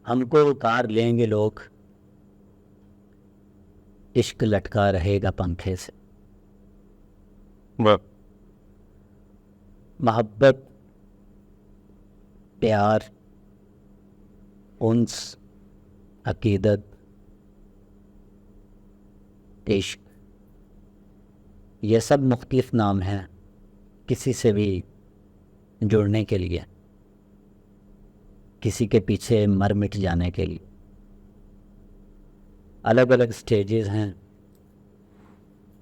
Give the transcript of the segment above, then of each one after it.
हमको उतार लेंगे लोग, इश्क लटका रहेगा पंखे से। वाह। मोहब्बत, प्यार, उन्स, अकीदत, इश्क, ये सब मुख्तलिफ नाम हैं किसी से भी जुड़ने के लिए, किसी के पीछे मर मिट जाने के लिए। अलग अलग स्टेजेस हैं।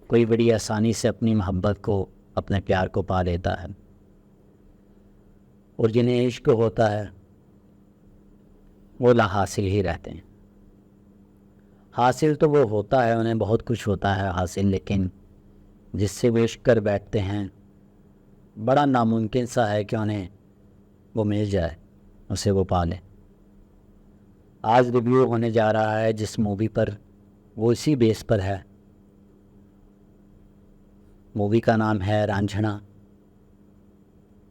कोई बड़ी आसानी से अपनी मोहब्बत को, अपने प्यार को पा लेता है, और जिन्हें इश्क होता है वो ला हासिल ही रहते हैं। हासिल तो वो होता है, उन्हें बहुत कुछ होता है हासिल, लेकिन जिससे वो इश्क कर बैठते हैं बड़ा नामुमकिन सा है कि उन्हें वो मिल जाए, उसे वो पा लें। आज रिव्यू होने जा रहा है जिस मूवी पर, वो इसी बेस पर है। मूवी का नाम है रांझना,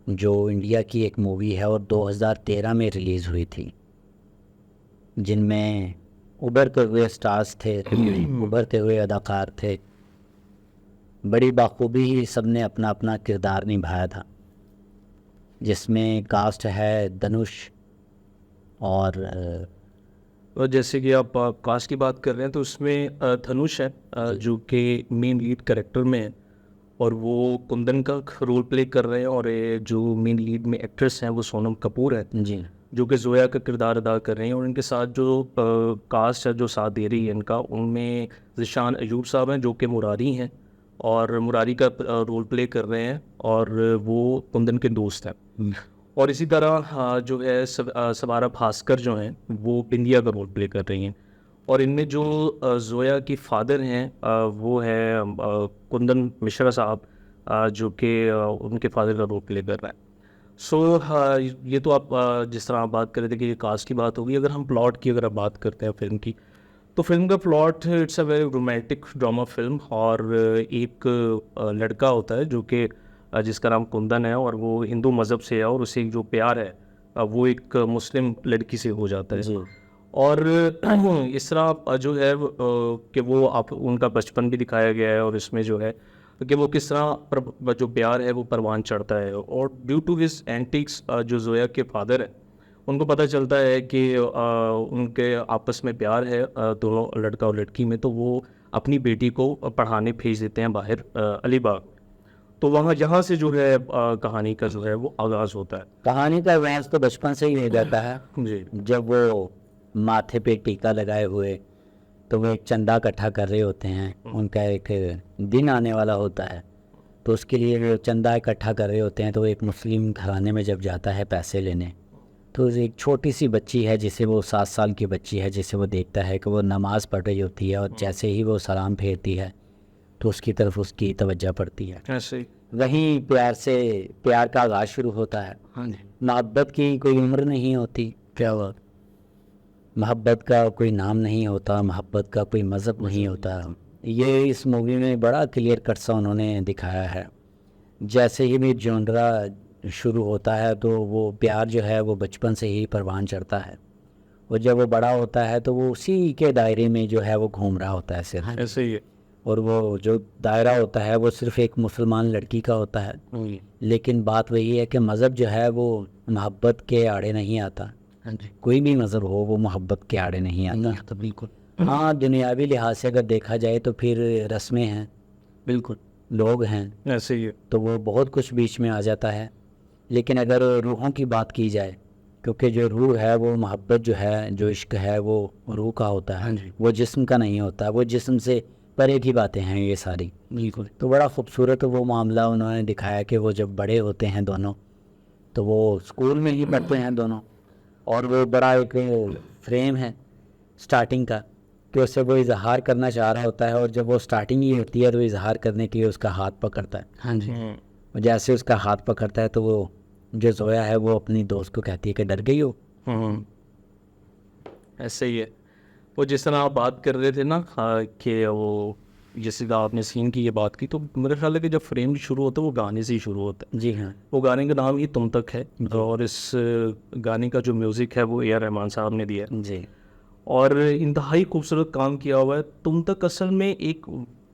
जो इंडिया की एक मूवी है और 2013 में रिलीज़ हुई थी, जिनमें उभरते हुए स्टार्स थे, उभरते हुए अदाकार थे। बड़ी बाखूबी ही सब ने अपना अपना किरदार निभाया था, जिसमें कास्ट है धनुष और और जैसे कि आप कास्ट की बात कर रहे हैं तो उसमें धनुष है जो कि मेन लीड कैरेक्टर में है, और वो कुंदन का रोल प्ले कर रहे हैं। और ये जो मेन लीड में एक्ट्रेस हैं वो सोनम कपूर है, जी जो कि जोया का किरदार अदा कर रहे हैं। और इनके साथ जो कास्ट है जो साथ दे रही है इनका, उनमें ज़िशान अयूब साहब हैं जो कि मुरारी हैं, और मुरारी का रोल प्ले कर रहे हैं, और वो कुंदन के दोस्त हैं। और इसी तरह जो है सवारा भास्कर जो हैं वो बिंदिया का रोल प्ले कर रही हैं। और इनमें जो जोया की फादर हैं वो है कुंदन मिश्रा साहब, जो कि उनके फादर का रोल प्ले कर रहा है। सो ये तो आप जिस तरह आप बात कर रहे थे कि ये कास्ट की बात होगी। अगर हम प्लॉट की अगर आप बात करते हैं फिल्म की, तो फिल्म का plot, it's a very romantic drama film. और एक लड़का होता है जो कि जिसका नाम कुंदन है, और वो हिंदू मज़हब से है, और उसे एक जो प्यार है वो एक मुस्लिम लड़की से हो जाता है। जी और इस तरह जो है कि वो आप उनका बचपन भी दिखाया गया है, और इसमें जो है कि वो किस तरह जो प्यार है वो परवान चढ़ता है। और ड्यू टू हिज एंटिक्स जो जोया के फादर है, उनको पता चलता है कि उनके आपस में प्यार है दोनों लड़का और लड़की में, तो वो अपनी बेटी को पढ़ाने भेज देते हैं बाहर अलीबाग। तो वहाँ यहाँ से जो है कहानी का जो है वो आगाज़ होता है। कहानी का एडवांस तो बचपन से ही हो जाता है। जी जब वो माथे पे टीका लगाए हुए, तो वो एक चंदा इकट्ठा कर रहे होते हैं, उनका एक दिन आने वाला होता है, तो उसके लिए वो चंदा इकट्ठा कर रहे होते हैं। तो वो एक मुस्लिम घराने में जब जाता है पैसे लेने, तो एक छोटी सी बच्ची है जिसे वो 7 साल की बच्ची है, जिसे वो देखता है कि वो नमाज़ पढ़ रही होती है, और जैसे ही वो सलाम फेरती है तो उसकी तरफ उसकी तवज्जो पड़ती है। ऐसे ही। वहीं प्यार का आगाज़ शुरू होता है। हाँ जी। मोहब्बत की कोई उम्र नहीं होती, क्या बात, मोहब्बत का कोई नाम नहीं होता, मोहब्बत का कोई मज़हब नहीं होता। ये इस मूवी में बड़ा क्लियर कट सा उन्होंने दिखाया है। जैसे ही भी जॉनरा शुरू होता है तो वो प्यार जो है वो बचपन से ही परवान चढ़ता है, और जब वो बड़ा होता है तो वो उसी के दायरे में जो है वो घूम रहा होता है सिर्फ। ऐसे ही है। और वो जो दायरा होता है वो सिर्फ एक मुसलमान लड़की का होता है। लेकिन बात वही है कि मज़हब जो है वो मोहब्बत के आड़े नहीं आता। हाँ जी। कोई भी मज़हब हो वो मोहब्बत के आड़े नहीं आता। तो बिल्कुल। हाँ, दुनियावी लिहाज से अगर देखा जाए तो फिर रस्में हैं, बिल्कुल लोग हैं, ऐसे ही है। तो वो बहुत कुछ बीच में आ जाता है। लेकिन अगर रूहों की बात की जाए, क्योंकि जो रूह है वो मोहब्बत जो है, जो इश्क है, वो रूह का होता हाँ है, जी। वो जिस्म का नहीं होता। वो जिस्म से परे की बातें हैं ये सारी। बिल्कुल। तो बड़ा खूबसूरत वो मामला उन्होंने दिखाया कि वो जब बड़े होते हैं दोनों, तो वो स्कूल में ही पढ़ते हैं दोनों, और वो बड़ा एक फ्रेम है स्टार्टिंग का कि उससे वो इजहार करना चाह रहा होता है, और जब वो स्टार्टिंग ही होती है तो इजहार करने के लिए उसका हाथ पकड़ता है। हाँ जी। और जैसे उसका हाथ पकड़ता है तो वो जो जोया है वो अपनी दोस्त को कहती है कि डर गई हो। ऐसे ही है। वो जिस तरह आप बात कर रहे थे ना कि वो जैसे कि आपने सीन की ये बात की, तो मेरे ख्याल है कि जब फ्रेम शुरू होता है वो गाने से ही शुरू होता है। जी हाँ। वो गाने का नाम ही तुम तक है, और इस गाने का जो म्यूज़िक है वो ए आर रहमान साहब ने दिया है, जी और इंतहाई खूबसूरत काम किया हुआ है। तुम तक असल में एक,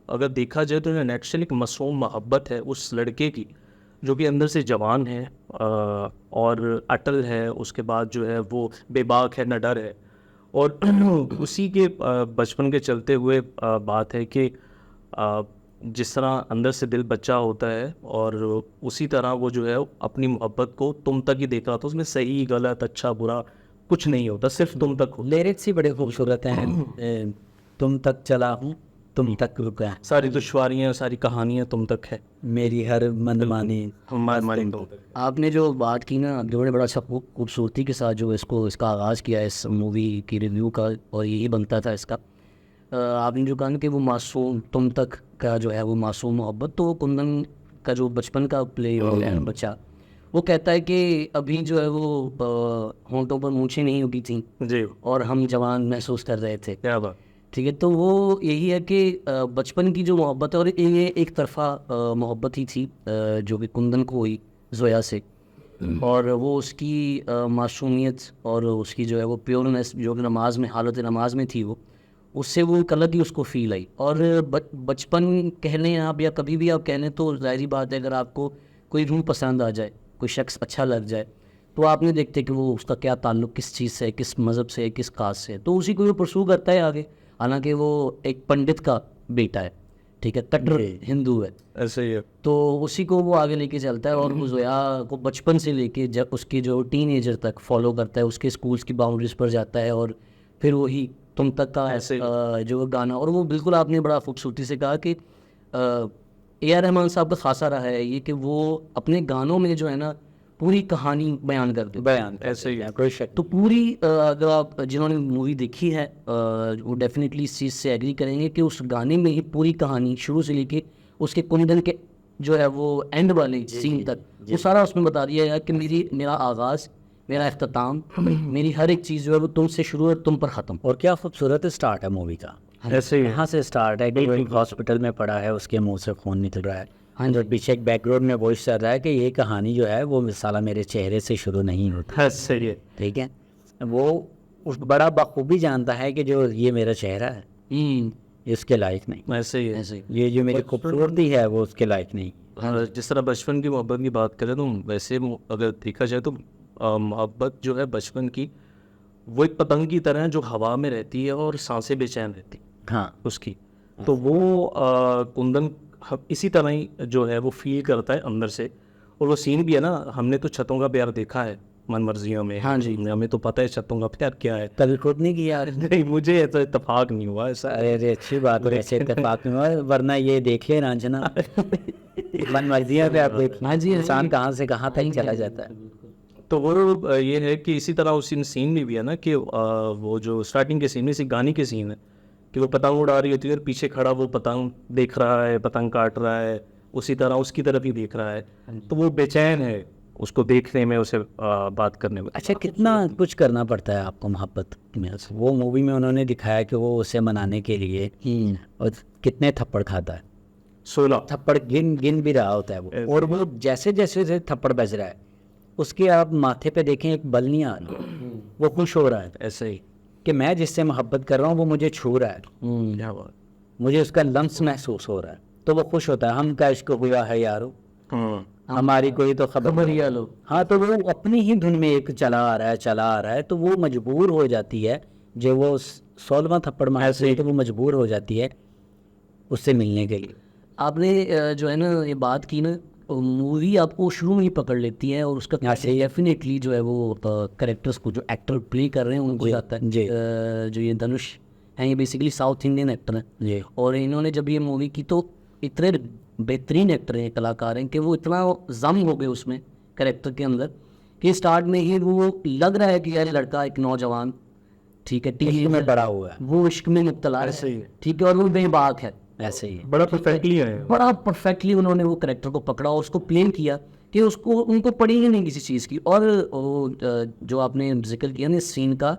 अगर देखा जाए तो नेचुरल एक मासूम मोहब्बत है उस लड़के की, जो कि अंदर से जवान है और अटल है, उसके बाद जो है वो बेबाक है, न डर है। और उसी के बचपन के चलते हुए बात है कि जिस तरह अंदर से दिल बच्चा होता है, और उसी तरह वो जो है अपनी मोहब्बत को तुम तक ही देख रहा था। उसमें सही गलत अच्छा बुरा कुछ नहीं होता, सिर्फ तुम तक होता। लिरिक्स ही बड़े खूबसूरत हैं। तुम तक चला हूँ, तुम तक रुका, सारी दुश्वारियाँ, सारी कहानियाँ तुम तक है, मेरी हर मनमानी। हमारी तुम तक। आपने जो बात की ना, जो बड़ा अच्छा खूबसूरती के साथ जो इसका आगाज़ किया इस मूवी की रिव्यू का, और यही बनता था इसका। आपने जो कहा ना कि वो मासूम तुम तक का जो है वो मासूम मोहब्बत, तो वो कुंदन का जो बचपन का प्ले हो गया है बच्चा, वो कहता है कि अभी जो है वो होंठों पर मूछें नहीं उगी थी जी, और हम जवान महसूस कर रहे थे। क्या बात। ठीक है, तो वो यही है कि बचपन की जो मोहब्बत है, और ये एक तरफा मोहब्बत ही थी जो कि कुंदन को हुई जोया से, और वो उसकी मासूमियत और उसकी जो है वो प्योरनेस जो कि नमाज में, हालत नमाज में थी, वो उससे वो एक अलग ही उसको फील आई। और बचपन कह लें आप या कभी भी आप कह लें, तो ज़ाहिरी बात है अगर आपको कोई रूह पसंद आ जाए, कोई शख्स अच्छा लग जाए, तो आप नहीं देखते कि वो उसका क्या ताल्लुक़ किस चीज़ से है, किस मज़हब से है, किस कास्ट से है, तो उसी को वो परसू करता है आगे। हालांकि वो एक पंडित का बेटा है, ठीक है, कट्टर हिंदू है, ऐसे ही है। तो उसी को वो आगे लेके चलता है, और वो जोया को बचपन से लेके जब उसकी जो टीनेजर तक फॉलो करता है, उसके स्कूल्स की बाउंड्रीज पर जाता है, और फिर वही तुम तक का ऐसे जो गाना। और वो बिल्कुल आपने बड़ा खूबसूरती से कहा कि ए आर रहमान साहब का खासा रहा है ये कि वो अपने गानों में जो है ना पूरी कहानी बयान कर देते बयान ऐसे ही है। कोई शक। तो पूरी अगर आप जिन्होंने मूवी देखी है वो डेफिनेटली इस चीज़ से एग्री करेंगे कि उस गाने में ही पूरी कहानी शुरू से लेके उसके कुंदन के जो है वो एंड वाले सीन तक वो सारा उसमें बता दिया है कि मेरा आगाज़, मेरा अख्ताम, मेरी हर एक चीज़ जो है वो तुमसे शुरू है, तुम पर ख़त्म। और क्या खूबसूरत स्टार्ट है मूवी का। ऐसे ही है। यहाँ से स्टार्ट है कि वो एक हॉस्पिटल में पड़ा है, उसके मुंह से खून निकल रहा है। हाँ और पीछे एक बैकग्राउंड में वॉइस चल रहा है कि ये कहानी जो है वो साला मेरे चेहरे से शुरू नहीं होती। ऐसे ही है। ठीक है, वो उस बड़ा बखूबी जानता है कि जो ये मेरा चेहरा है ये उसके लायक नहीं, ऐसे ही है। ऐसे ही। ये जो मेरी खूबसूरती है वो उसके लायक नहीं। हाँ, जिस तरह बचपन की मोहब्बत की बात करें, तो वैसे अगर देखा जाए तो मोहब्बत जो है बचपन की, वो एक पतंग की तरह है जो हवा में रहती है और सांसें बेचैन रहती हैं हाँ, उसकी। तो वो कुंदन इसी तरह ही जो है वो फील करता है अंदर से। और वो सीन भी है ना, हमने तो छतों का प्यार देखा है मन मर्जियों में। हाँ जी। हमें तो पता है छतों का प्यार क्या है। कभी खुद नहीं किया। नहीं, मुझे ऐसा इत्तेफाक नहीं हुआ ऐसा। अरे अच्छी बात है, ऐसे इत्तेफाक में हुआ, वरना ये देखिए रांझना मन मर्जियाँ पे आप देखिए हाँ जी, इंसान कहाँ से कहाँ तक चला जाता है। तो वो ये है कि इसी तरह उस सीन में भी है ना कि वो जो स्टार्टिंग के सीन में, इसी गाने के सीन है कि वो पतंग उड़ा रही होती है और पीछे खड़ा वो पतंग देख रहा है, पतंग काट रहा है, उसी तरह उसकी तरफ ही देख रहा है। तो वो बेचैन है उसको देखने में, उसे बात करने में। अच्छा, कितना कुछ करना पड़ता है आपको मोहब्बत में। वो मूवी में उन्होंने दिखाया कि वो उसे मनाने के लिए और कितने थप्पड़ खाता है। 16 थप्पड़ गिन गिन भी रहा होता है वो, और वो जैसे जैसे जैसे थप्पड़ बज रहा है उसके आप माथे पे देखें एक बल नहीं आ रहा, वो खुश हो रहा है ऐसे ही। कि मैं जिससे मोहब्बत कर रहा हूँ वो मुझे छू रहा है, क्या बात। मुझे उसका लम्स महसूस हो रहा है, तो वो खुश होता है। हम का इश्क हुआ है यारो, हमारी कोई तो खबर ही लो। हाँ, तो वो अपनी ही धुन में एक चला आ रहा है, तो वो मजबूर हो जाती है, जो वो 16वां थप्पड़ मारती है तो वो मजबूर हो जाती है उससे मिलने के लिए। आपने जो है ना ये बात की ना, मूवी आपको शुरू में ही पकड़ लेती है, और उसका डेफिनेटली जो है वो करेक्टर्स को जो एक्टर प्ले कर रहे हैं उनको जाता है। जी। जो ये धनुष हैं, ये बेसिकली साउथ इंडियन एक्टर हैं जी। और इन्होंने जब ये मूवी की तो इतने बेहतरीन एक्टर हैं, कलाकार हैं, कि वो इतना जम हो गए उसमें कैरेक्टर के अंदर कि स्टार्ट में ही वो लग रहा है कि यार लड़का एक नौजवान, ठीक है, टीवी में बड़ा हुआ है, वो इश्क में मुब्तला ऐसे ही है, है। ठीक है, और वो बेबाक है। ऐसे ही बड़ा परफेक्टली है। बड़ा परफेक्टली उन्होंने वो करेक्टर को पकड़ा और उसको प्ले किया कि उसको उनको पड़ी ही नहीं किसी चीज़ की। और वो जो आपने जिक्र किया ना इस सीन का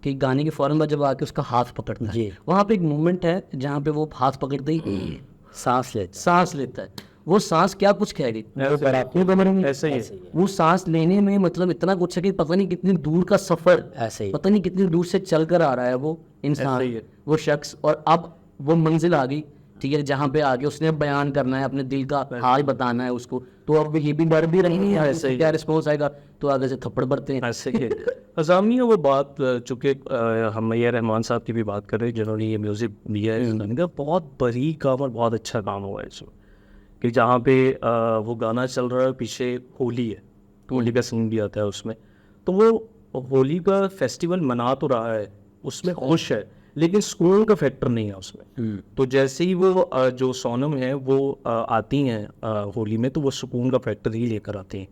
कि गाने के फ़ौरन बाद जब आके उसका हाथ पकड़ना जी। है, वहाँ पे एक मोमेंट है जहाँ पे वो हाथ पकड़ते ही सांस लेता है। वो सांस क्या कुछ कह गई, ऐसे ही है। वो सांस लेने में मतलब इतना कुछ है कि पता नहीं कितनी दूर का सफर, ऐसे ही। पता नहीं कितनी दूर से चल कर आ रहा है वो ऐसे ही इंसान, है। वो शख्स, और अब वो मंजिल आ गई, ठीक है, जहाँ पे आगे उसने बयान करना है, अपने दिल का हाल बताना है उसको, तो अब ये भी डर भी रही है ऐसे ही। क्या रिस्पॉन्स आएगा, तो आगे से थप्पड़ पड़ते हैं। ऐसे ही अज़ामी वो बात, चूँकि हम ए रहमान साहब की भी बात कर रहे हैं जिन्होंने ये म्यूज़िक दिया है, इनका बहुत बारीक काम और बहुत अच्छा काम हुआ है इसमें, कि जहाँ पे वो गाना चल रहा है, पीछे होली है, होली का सीन भी आता है उसमें, तो वो होली का फेस्टिवल मना तो रहा है, उसमें खुश है, लेकिन सुकून का फैक्टर नहीं है उसमें। तो जैसे ही वो जो सोनम है वो आती हैं होली में, तो वो सुकून का फैक्टर ही लेकर आती हैं।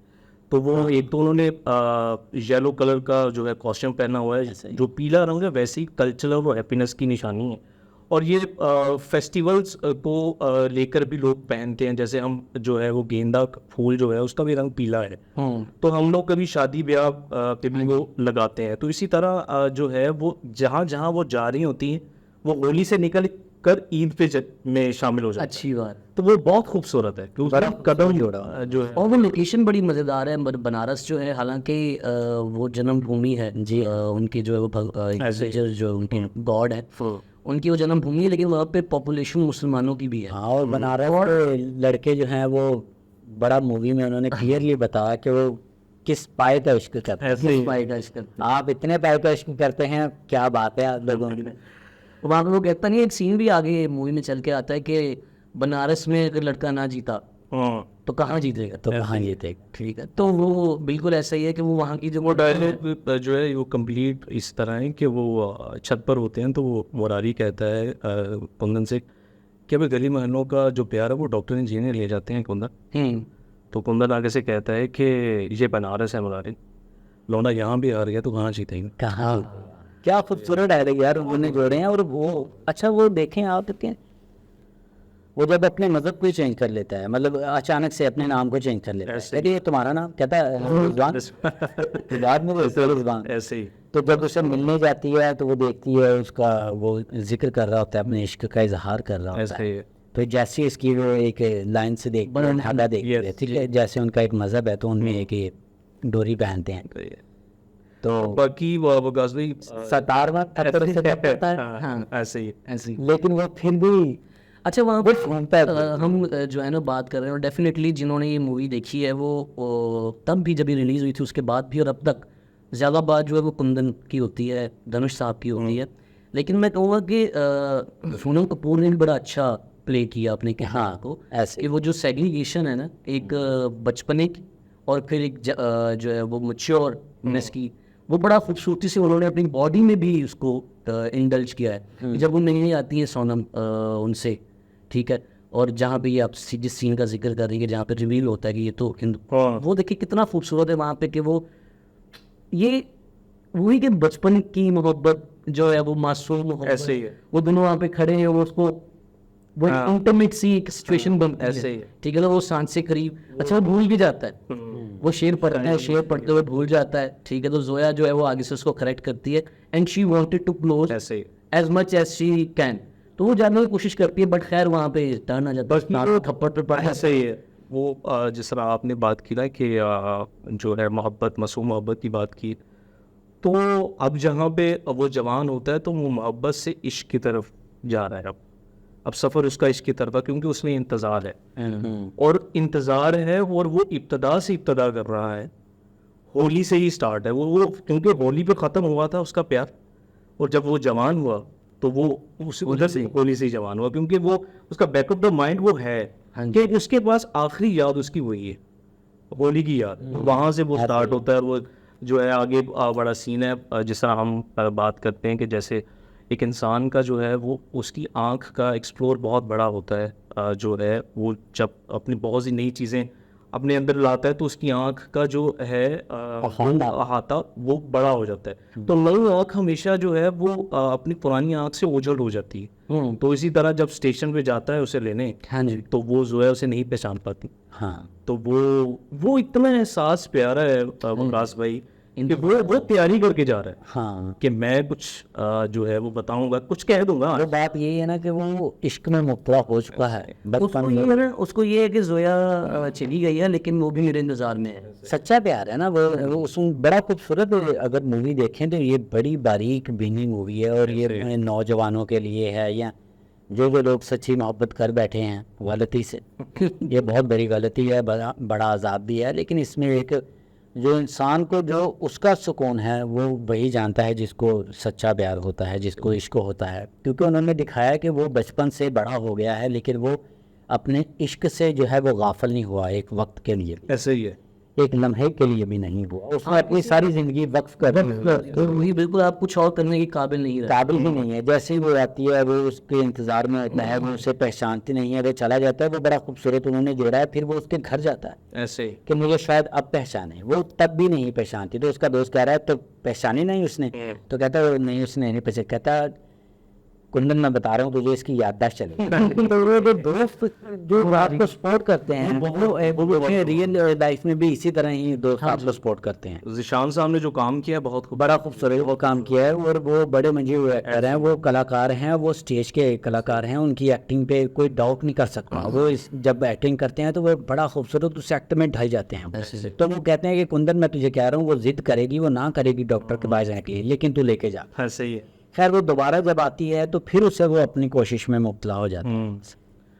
तो वो एक तो उन्होंने येलो कलर का जो है कॉस्ट्यूम पहना हुआ है, जो पीला रंग है वैसे ही कल्चरल और हैप्पीनेस की निशानी है, और ये फेस्टिवल्स को लेकर भी लोग पहनते हैं, जैसे हम जो है वो गेंदा फूल जो है उसका भी रंग पीला है, तो हम लोग कभी शादी ब्याह पे भी वो लगाते हैं। तो इसी तरह जो है वो जहाँ जहाँ वो जा रही होती हैं, वो होली से निकल कर ईद पे में शामिल हो जाते हैं। अच्छी बात। तो वो बहुत खूबसूरत है, क्योंकि कदम जोड़ा जो है। और वो लोकेशन बड़ी मज़ेदार है। बनारस जो है, हालांकि वो जन्मभूमि है जी, उनकी जो है वो जो उनके गॉड है, उनकी वो जन्मभूमि है, लेकिन वहाँ पे पॉपुलेशन मुसलमानों की भी है। हाँ, और बनारस के लड़के जो हैं वो बड़ा मूवी में उन्होंने क्लियरली बताया कि वो किस पाए का इश्क करते हैं। ऐसे ही पाएगा इसका, आप इतने पाए का इश्क करते हैं, क्या बात है आप लोगों की। वहाँ पे वो कहता नहीं, एक सीन भी आगे मूवी में चल के आता है कि बनारस में अगर लड़का ना जीता तो कहाँ जीतेगा, तो कहाँ जीते। ठीक है। तो वो बिल्कुल ऐसा ही है कि वो वहाँ की जो वो डायलॉग जो है वो कंप्लीट इस तरह है कि वो छत पर होते हैं, तो वो मुरारी कहता है कुंदन से कि भाई गली मोहल्लों का जो प्यार है वो डॉक्टर इंजीनियर ले जाते हैं कुंदन। तो कुंदन आगे से कहता है कि ये बनारस है मुरारी, लौंडा यहाँ भी आ रही है तो कहाँ जीतेंगे। कहाँ, क्या खूबसूरत डायलॉग यार उन्होंने जोड़े हैं। और वो अच्छा, वो देखें आप कि वो जब अपने मज़हब को चेंज कर लेता है, मतलब अचानक से अपने नाम को चेंज कर लेता है, ऐसे अरे ये तुम्हारा नाम कहता है रिजवान, तो बाद में वो रिजवान। ऐसे ही। तो जब उसे मिलने जाती है तो वो देखती है उसका, वो जिक्र कर रहा होता है, अपने इश्क का इजहार कर रहा होता ऐसे है। ही है। तो जैसे इसकी वो एक लाइन से देखते हैं, धागा देखते हैं, ठीक है, जैसे उनका एक मज़हब है तो उनमें एक ये डोरी पहनते हैं। तो बाकी वो गाजवी 17वां खतर से पता है, हाँ, ऐसे ही ऐसी। लेकिन वो फिर भी अच्छा, वहाँ वो पर घूमता है। हम जो है ना बात कर रहे हैं, और डेफिनेटली जिन्होंने ये मूवी देखी है वो तब भी जब ये रिलीज़ हुई थी उसके बाद भी, और अब तक ज़्यादा बात जो है वो कुंदन की होती है, धनुष साहब की होती है। लेकिन मैं कहूँगा कि सोनम कपूर ने भी बड़ा अच्छा प्ले किया अपने किरदार को, ऐसे कि वो जो सेग्रीगेशन है ना, एक बचपने की और फिर एक जो है वो मैच्योरनेस की, वो बड़ा खूबसूरती से उन्होंने अपनी बॉडी में भी उसको इंडल्ज किया है। कि जब वो नहीं आती है सोनम उनसे, ठीक है, और जहाँ पे ये आप जिस सीन का जिक्र कर रही है, जहाँ पे रिवील होता है कि ये तो हिंदू, वो देखिए कितना खूबसूरत है वहाँ पे, कि वो ये वही कि बचपन की मोहब्बत जो है वो मासूम मोहब्बत, ऐसे ही है। वो दोनों वहाँ पे खड़े हैं, वो उसको वो इंटरमिट सी एक सिचुएशन बनती ऐसे ही है, है। ठीक है, तो वो सांस से करीब, अच्छा वो भूल भी जाता है, वो शेर पढ़ता है, शेर पढ़ते हुए भूल जाता है, ठीक है, तो जोया जो है वो आगे से उसको करेक्ट करती है, and she wanted to close ऐसे ही। As much as she can, तो वो जानने की कोशिश करती है, बट खैर वहाँ पे टर्न आ जाता है, थप्पड़ पे पड़ ऐसे ही है। वो जिस तरह आपने बात की ना कि जो है मोहब्बत, मासूम मोहब्बत की बात की, तो अब जहाँ पे वो जवान होता है तो वो मोहब्बत से इश्क की तरफ जा रहा है। अब सफ़र उसका इश्क की तरफ है, क्योंकि उसमें इंतज़ार है, और इंतज़ार है, और वो इब्तदा से इब्तदा कर रहा है, होली से ही स्टार्ट है वो क्योंकि होली पे ख़त्म हुआ था उसका प्यार, और जब वो जवान हुआ तो वो उधर से होली से ही जवान हुआ, क्योंकि वो उसका बैक ऑफ द माइंड वो है कि उसके पास आखिरी याद उसकी वही है, होली की याद। वहाँ से वो स्टार्ट होता है, और वो जो है आगे बड़ा सीन है, जिस तरह हम बात करते हैं कि जैसे एक इंसान का जो है वो उसकी आँख का एक्सप्लोर बहुत बड़ा होता है, जो है वो जब अपनी बहुत सी नई चीज़ें अपने अंदर लाता है तो उसकी आँख का जो है अहाता वो बड़ा हो जाता है। तो नई आँख हमेशा जो है वो अपनी पुरानी आँख से ओझल हो जाती है। तो इसी तरह जब स्टेशन पे जाता है उसे लेने, हाँ जी, तो वो जो है उसे नहीं पहचान पाती। हाँ, तो वो इतना एहसास प्यारा है मुमराज भाई, कि वो तैयारी करके जा रहा है हाँ, कि मैं कुछ जो है वो बताऊंगा, कुछ कह दूंगा। वो बात यही है ना कि वो इश्क में मुब्तला हो चुका है बचपन उसको में। ये है ना, उसको ये है कि जोया चली गई है लेकिन वो भी मेरे इंतजार में है। सच्चा प्यार है ना वो उसमें बड़ा खूबसूरत अगर मूवी देखें तो ये बड़ी बारीक बीनी मूवी है, और ये नौजवानों के लिए है, या जो लोग सच्ची मोहब्बत कर बैठे हैं गलती से ये बहुत बड़ी गलती है, बड़ा अजाब भी है। लेकिन इसमें एक जो इंसान को जो उसका सुकून है वो वही जानता है जिसको सच्चा प्यार होता है, जिसको इश्क होता है। क्योंकि उन्होंने दिखाया कि वो बचपन से बड़ा हो गया है लेकिन वो अपने इश्क से जो है वो गाफिल नहीं हुआ, एक वक्त के लिए, ऐसे ही है। एक लम्हे के लिए भी नहीं हुआ। उसने अपनी सारी जिंदगी वक्फ कर दी, तो वही बिल्कुल आप कुछ और करने के काबिल नहीं रहे। काबिल ही नहीं है। जैसे ही वो आती है वो उसके इंतजार में होता है, वो उसे पहचानती नहीं है, वो चला जाता है, वो बड़ा खूबसूरत उन्होंने जोड़ा है। फिर वो उसके घर जाता है ऐसे ही कि मुझे शायद अब पहचाने, वो तब भी नहीं पहचानती। तो उसका दोस्त कह रहा है तो पहचानी नहीं उसने, तो कहता है नहीं उसने नहीं पहचान। कहता कुंदन मैं बता रहा हूँ तुझे इसकी याददाश्त चलेगी। तो वो दोस्त जो आपको सपोर्ट करते हैं वो रियल लाइफ में भी इसी तरह ही दोस्त आपको सपोर्ट करते हैं। ज़ीशान साहब ने जो काम किया बहुत खूब। बड़ा खूबसूरत वो काम किया है, और वो बड़े मंजे एक्टर हैं, वो कलाकार हैं, वो स्टेज के कलाकार हैं, उनकी एक्टिंग पे कोई डाउट नहीं कर सकता। वो जब एक्टिंग करते हैं तो वो बड़ा खूबसूरत उस एक्ट में ढल जाते हैं। तो वो कहते हैं कि कुंदन मैं तुझे कह रहा हूँ, वो जिद करेगी, वो ना करेगी डॉक्टर के पास जाने के लिए, लेकिन तू लेके जा। ऐसे ही है। खैर वो दोबारा जब आती है तो फिर उससे वो अपनी कोशिश में मुब्तला हो जाता है।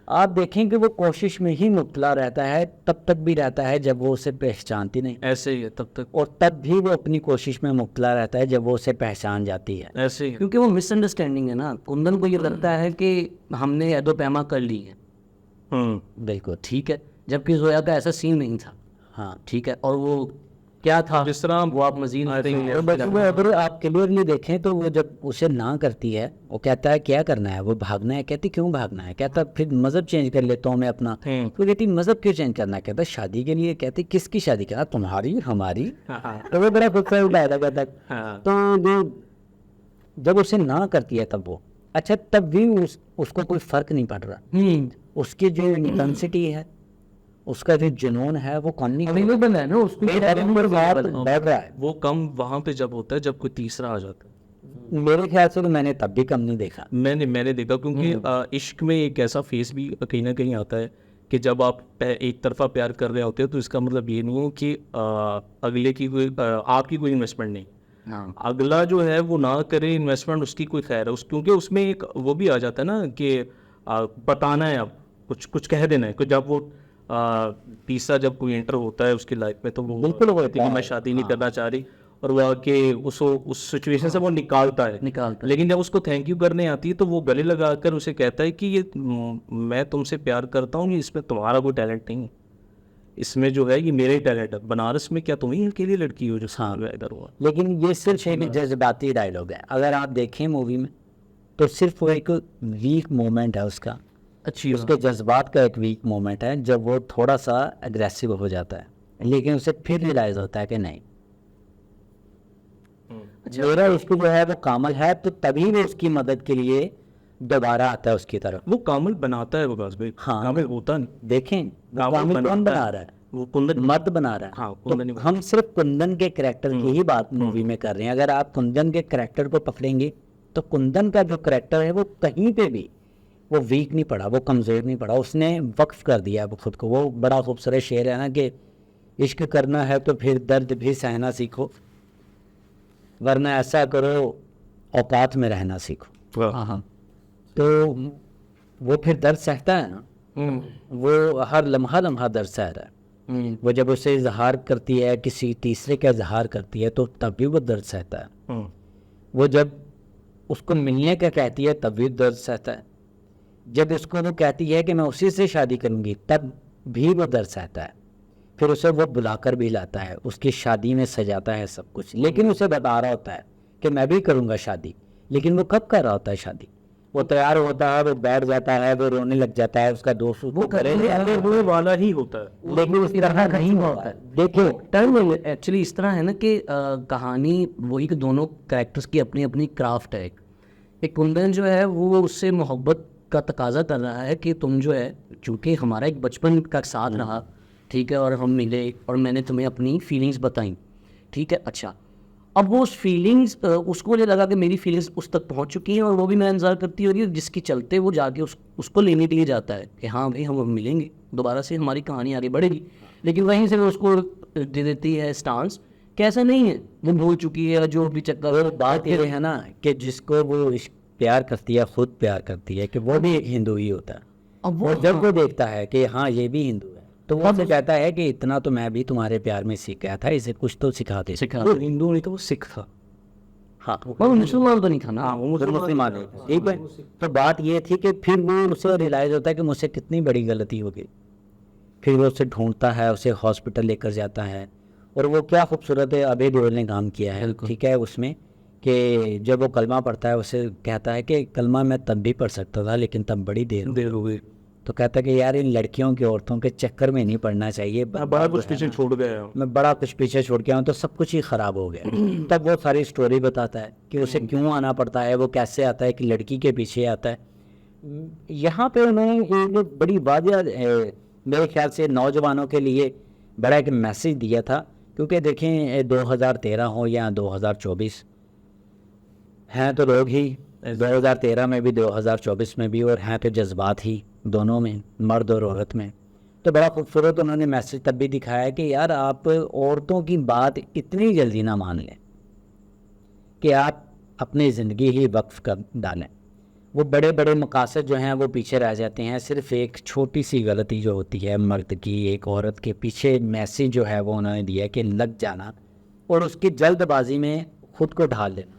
आप देखें कि वो कोशिश में ही मुब्तला रहता है, तब तक भी रहता है जब वो उसे पहचानती नहीं, ऐसे ही है तब तक। और तब भी वो अपनी कोशिश में मुब्तला रहता है जब वो उसे पहचान जाती है। ऐसे ही है। क्योंकि वो मिसअंडरस्टैंडिंग है ना, कुंदन को ये लगता है कि हमने ऐदो पैमा कर ली है, बिल्कुल ठीक है, जबकि जोया का ऐसा सीन नहीं था। हाँ। ठीक है, और वो क्या था जिस तरह वो आप मजीद और बच्चों में अगर आप क्लियरली देखें तो वो जब उसे ना करती है, वो कहता है क्या करना है, वो भागना है। कहती क्यों भागना है, कहता फिर मज़हब चेंज कर लेता हूँ मैं अपना। तो कहती मज़हब क्यों चेंज करना है, कहता शादी के लिए। कहती किसकी शादी, कहता तुम्हारी हमारी। तो वो बड़ा खुद से उठाया था कहता। तो वो जब उसे ना करती है तब वो अच्छा, तब भी उसको कोई फ़र्क नहीं पड़ रहा। उसकी जो इंटेंसिटी है, उसका जो जुनून है वो कौन नहीं अवेलेबल है ना, उसको बढ़ रहा है। वो कम वहाँ पे जब होता है जब कोई तीसरा आ जाता है। मेरे ख्याल से तो मैंने तब भी कम नहीं देखा। मैंने देखा, क्योंकि इश्क में एक ऐसा फेस भी कहीं ना कहीं आता है कि जब आप एक तरफा प्यार कर रहे होते हो तो इसका मतलब ये नहीं है कि अगले की कोई आपकी कोई इन्वेस्टमेंट नहीं। अगला जो है वो ना करे इन्वेस्टमेंट, उसकी कोई खैर है क्योंकि उसमें एक वो भी आ जाता है ना कि बताना है, अब कुछ कह देना है कि जब वो तीसरा जब कोई एंटर होता है उसकी लाइफ में तो वो बिल्कुल वो कहती है कि मैं शादी नहीं करना चाह रही, और वो आके उस सिचुएशन से वो निकालता है। लेकिन जब उसको थैंक यू करने आती है तो वो गले लगाकर उसे कहता है कि ये मैं तुमसे प्यार करता हूँ, इसमें तुम्हारा कोई टैलेंट नहीं है, इसमें जो है ये मेरे टैलेंट है। बनारस में क्या तुम ही अकेली लड़की हो जो इधर हुआ। लेकिन ये सिर्फ एक जज्बाती डायलॉग है, अगर आप देखें मूवी में तो सिर्फ वो एक वीक मोमेंट है उसका, उसके जज्बात का एक वीक मोमेंट है जब वो थोड़ा सा एग्रेसिव हो जाता है, लेकिन उसे फिर रियलाइज होता है कि नहीं मेरा उसको जो है वो कामल है, तो तभी वो उसकी मदद के लिए दोबारा आता है उसकी तरफ। वो कामल बनाता है वो बस भाई। हाँ, कामल होता नहीं। देखें कामल कौन बना रहा है, वो कुंदन मर्द बना रहा है। हाँ, तो हम सिर्फ कुंदन के करैक्टर की ही बात मूवी में कर रहे हैं। अगर आप कुंदन के करैक्टर को पकड़ेंगे तो कुंदन का जो करैक्टर है वो कहीं पे भी वो वीक नहीं पड़ा, वो कमज़ोर नहीं पड़ा, उसने वक्फ कर दिया वो खुद को। वो बड़ा खूबसूरत शेर है ना कि इश्क करना है तो फिर दर्द भी सहना सीखो, वरना ऐसा करो औकात में रहना सीखो। हाँ। तो वो फिर दर्द सहता है ना, वो हर लम्हा लम्हा दर्द सह रहा है। वो जब उसे इजहार करती है, किसी तीसरे का इजहार करती है तो तब भी वो दर्द सहता है। वो जब उसको मिलने का कहती है तब भी दर्द सहता है। जब उसको वो कहती है कि मैं उसी से शादी करूंगी तब भी वो दर्द सहता है। फिर उसे वो बुलाकर भी लाता है, उसकी शादी में सजाता है सब कुछ, लेकिन उसे बता रहा होता है कि मैं भी करूंगा शादी। लेकिन वो कब कर रहा होता है शादी, वो तैयार होता है, वो बैठ जाता है, वो रोने लग जाता है, उसका दोस्त वो करे वो वाला ही होता है, लेकिन उस तरह नहीं होता है। देखो टर्म एक्चुअली इस तरह है ना कि कहानी वही कि दोनों कैरेक्टर्स की अपनी अपनी क्राफ्ट है। एक कुंदन जो है वो उससे मोहब्बत का तकाजा कर रहा है कि तुम जो है, चूँकि हमारा एक बचपन का साथ रहा, ठीक है, और हम मिले और मैंने तुम्हें अपनी फीलिंग्स बताई, ठीक है, अच्छा, अब वो उस फीलिंग्स उसको मुझे लगा कि मेरी फीलिंग्स उस तक पहुंच चुकी हैं और वो भी मेरा इंतजार करती हो रही है, जिसके चलते वो जाके उसको लेने के लिए जाता है कि हाँ भाई हम अब मिलेंगे दोबारा से, हमारी कहानी आगे बढ़ेगी। लेकिन वहीं से वो उसको दे देती है स्टांस कि ऐसा नहीं है, वो भूल चुकी है जो भी चक्कर। बात ये है ना कि जिसको वो प्यार करती है, खुद प्यार करती है, कि वो भी एक हिंदू ही होता है। अब वो और जब वो देखता है कि हाँ ये भी हिंदू है, तो वो से कहता है कि इतना तो मैं भी तुम्हारे प्यार में सीख गया था, इसे कुछ तो सिखा दे। सिखा वो हिंदू नहीं था, वो सिख था। हाँ, वो मुसलमान तो नहीं था ना। हाँ, वो फिर मुसलमान है, ठीक है। तो बात ये थी कि फिर वो उसे रियलाइज होता है कि मुझसे कितनी बड़ी गलती हो गई। फिर वो उसे ढूंढता है, उसे हॉस्पिटल लेकर जाता है। और वो क्या खूबसूरत है अभय देओल ने काम किया है, ठीक है, उसमें कि जब वो कलमा पढ़ता है उसे कहता है कि कलमा मैं तब भी पढ़ सकता था लेकिन तब बड़ी देर हो गई। तो कहता है कि यार इन लड़कियों की, औरतों के चक्कर में नहीं पड़ना चाहिए। बड़ा कुछ पीछे छोड़ गया। मैं बड़ा कुछ पीछे छोड़ के आऊँ तो सब कुछ ही ख़राब हो गया। तब वो सारी स्टोरी बताता है कि उसे क्यों आना पड़ता है, वो कैसे आता है, कि लड़की के पीछे आता है। यहाँ पे उन्होंने एक बड़ी वादिया मेरे ख्याल से नौजवानों के लिए बड़ा एक मैसेज दिया था। क्योंकि देखें 2013 हो या 2024, हैं तो लोग ही 2013 में भी 2024 में भी, और हैं तो जज्बात ही दोनों में, मर्द और औरत में। तो बड़ा खूबसूरत उन्होंने मैसेज तब भी दिखाया कि यार आप औरतों की बात इतनी जल्दी ना मान लें कि आप अपनी ज़िंदगी ही वक्फ कर डालें। वो बड़े बड़े मकासद जो हैं वो पीछे रह जाते हैं। सिर्फ एक छोटी सी गलती जो होती है मर्द की एक औरत के पीछे, मैसेज जो है वो उन्होंने दिया कि लग जाना और उसकी जल्दबाजी में खुद को ढाल लेना।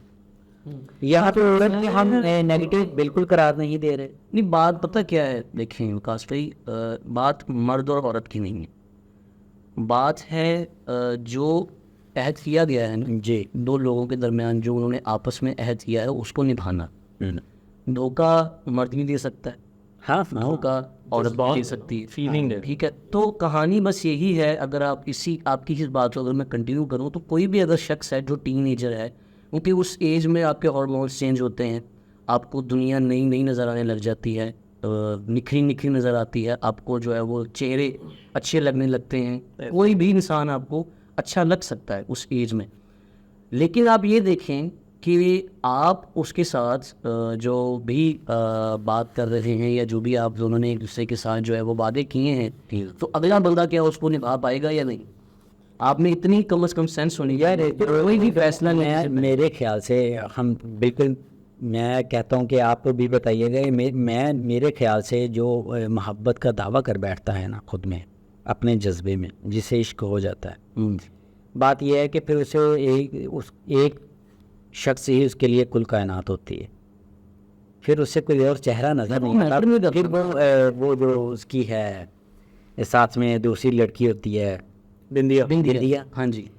यहाँ पे औरत के हम नेगेटिव बिल्कुल करार नहीं दे रहे। नहीं, बात पता क्या है, देखें विकास भाई, बात मर्द और औरत की नहीं है, बात है जो अहद किया गया है ना जी, दो लोगों के दरमियान, जो उन्होंने आपस में अहद किया है उसको निभाना। धोखा मर्द भी दे सकता है, हाँ धोखा औरत भी दे सकती है, फीलिंग है। ठीक है। तो कहानी बस यही है, अगर आप आपकी इस बात को अगर मैं कंटिन्यू करूँ, तो कोई भी अगर शख्स है जो टीनेजर है, क्योंकि उस एज में आपके हार्मोन्स चेंज होते हैं, आपको दुनिया नई नई नज़र आने लग जाती है, निखरी निखरी नज़र आती है, आपको जो है वो चेहरे अच्छे लगने लगते हैं, कोई भी इंसान आपको अच्छा लग सकता है उस एज में। लेकिन आप ये देखें कि आप उसके साथ जो भी बात कर रहे हैं, या जो भी आप दोनों ने एक दूसरे के साथ जो है वो वादे किए हैं, तो अगला बंदा क्या उसको निभा पाएगा या नहीं। आपने इतनी कम से कम सेंस होनी चाहिए, कोई भी फैसला मेरे ख्याल से हम बिल्कुल, मैं कहता हूँ कि आप भी बताइएगा, मेरे ख्याल से जो मोहब्बत का दावा कर बैठता है ना खुद में, अपने जज्बे में, जिसे इश्क हो जाता है, बात यह है कि फिर उसे एक शख्स ही उसके लिए कुल कायनात होती है। फिर उससे कोई और चेहरा नज़र नहीं आता। फिर वो जो उसकी है साथ में दूसरी लड़की होती है, बिंदिया, हाँ जी,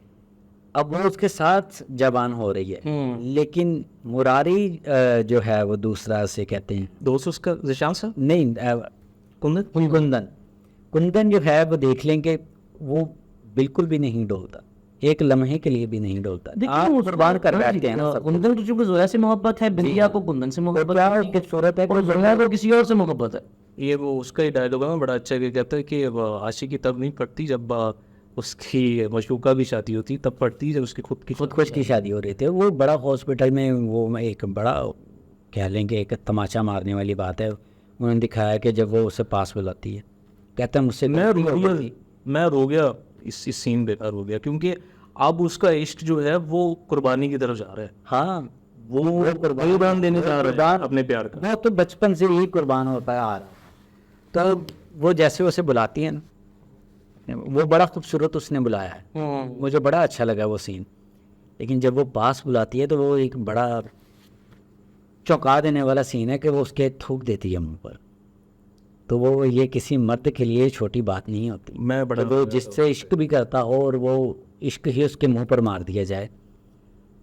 अब वो उसके साथ जबान हो रही है। लेकिन मुरारी जो है वो दूसरा, से कहते हैं दोस्त उसका जिशान साहब, नहीं, कुंदन जो है वो देख लेंगे, वो बिल्कुल भी नहीं डोलता, एक लम्हे के लिए भी नहीं डोलता। आप कुर्बान कर बैठते हैं ना सब। कुंदन को चूंकि जोया से मोहब्बत है, बिंदिया को कुंदन से मोहब्बत क्या है, उसकी सूरत है और जोया को किसी और से मोहब्बत है। ये वो उसका ही डायलॉग है, बड़ा अच्छा है, कहता है कि आशिकी तब नहीं पड़ती जब उसकी मशूका भी शादी होती, तब पड़ती जब उसकी खुद की शादी हो रही थी। वो बड़ा हॉस्पिटल में, वो एक बड़ा कह लेंगे एक तमाचा मारने वाली बात है। उन्होंने दिखाया कि जब वो उसे पास बुलाती है, कहता है मुझसे मैं रो गया इस सीन बेकार हो गया, क्योंकि अब उसका इश्क जो है वो कुर्बानी की तरफ जा रहा है। हाँ, वो बलिदान देने जा रहा है अपने प्यार का। वो तो बचपन से ही कुर्बान होता है आ रहा। तब वो जैसे उसे बुलाती है ना, वो बड़ा खूबसूरत उसने बुलाया है, मुझे बड़ा अच्छा लगा वो सीन। लेकिन जब वो पास बुलाती है तो वो एक बड़ा चौंका देने वाला सीन है कि वो उसके थूक देती है मुंह पर। तो वो ये किसी मर्द के लिए छोटी बात नहीं होती। मैं बड़ा तो वो जिससे इश्क भी करता हो और वो इश्क ही उसके मुंह पर मार दिया जाए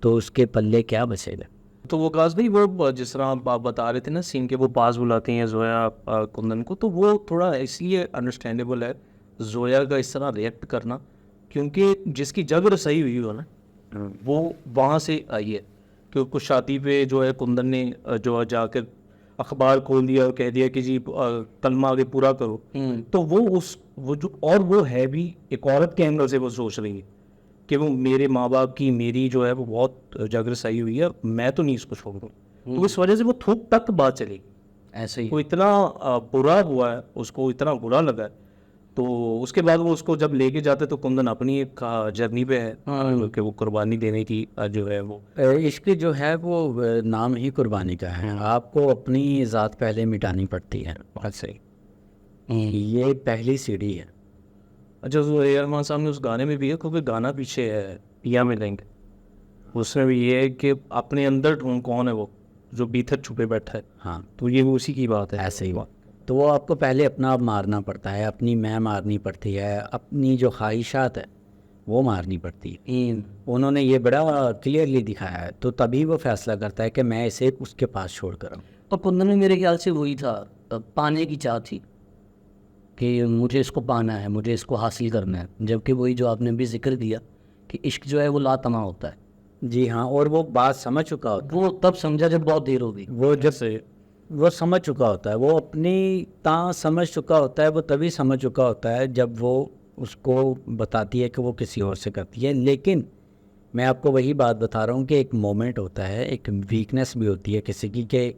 तो उसके पल्ले क्या बचेगा। तो वो काश भाई, वो जिस तरह आप बता रहे थे ना सीन के, वो पास बुलाते हैं जोया कुंदन को, तो वो थोड़ा इसलिए अंडरस्टैंडेबल है जोया का इस तरह रिएक्ट करना, क्योंकि जिसकी जग रसाई हुई हो ना वो वहाँ से आई है। कि उसको शादी पे जो है कुंदन ने जो है जाकर अखबार खोल दिया और कह दिया कि जी कलमा आगे पूरा करो। तो वो जो और वो है भी एक औरत के एंगल से वो सोच रही है कि वो मेरे माँ बाप की मेरी जो है वो बहुत जागृत आई हुई है, मैं तो नहीं इसको छोड़ दूँ। तो इस वजह से वो थूक तक बात चली, ऐसे ही वो इतना बुरा हुआ है, उसको इतना बुरा लगा है। तो उसके बाद वो उसको जब लेके जाते तो कुंदन अपनी एक जर्नी पे है कि वो कुर्बानी देने की जो है वो इश्क जो है वो नाम ही कुर्बानी का है। आपको अपनी ज़ात पहले मिटानी पड़ती है। सही। ये पहली सीढ़ी है। अच्छा, तो ए आर रहमान साहब ने उस गाने में भी है, क्योंकि गाना पीछे है पिया मिलेंगे, उसमें भी ये है कि अपने अंदर ढूंढ कौन है वो जो भीतर छुपे बैठा है। हाँ, तो ये भी उसी की बात है। ऐसे ही बात। तो वो आपको पहले अपना आप मारना पड़ता है, अपनी मैं मारनी पड़ती है, अपनी जो ख्वाहिशात है वो मारनी पड़ती है। उन्होंने ये बड़ा क्लियरली दिखाया है, तो तभी वो फैसला करता है कि मैं इसे उसके पास छोड़ कर आऊँ। और कुंदन में मेरे ख्याल से वही था, पाने की चाह थी कि मुझे इसको पाना है, मुझे इसको हासिल करना है। जबकि वही जो आपने भी जिक्र दिया कि इश्क जो है वो लातमा होता है, जी हाँ, और वो बात समझ चुका होता वो तब समझा जब बहुत देर हो गई। है। वो जब से वो समझ चुका होता है, वो अपनी समझ चुका होता है, वो तभी समझ चुका होता है जब वो उसको बताती है कि वो किसी और से करती है। लेकिन मैं आपको वही बात बता रहा हूँ कि एक मोमेंट होता है, एक वीकनेस भी होती है किसी की कि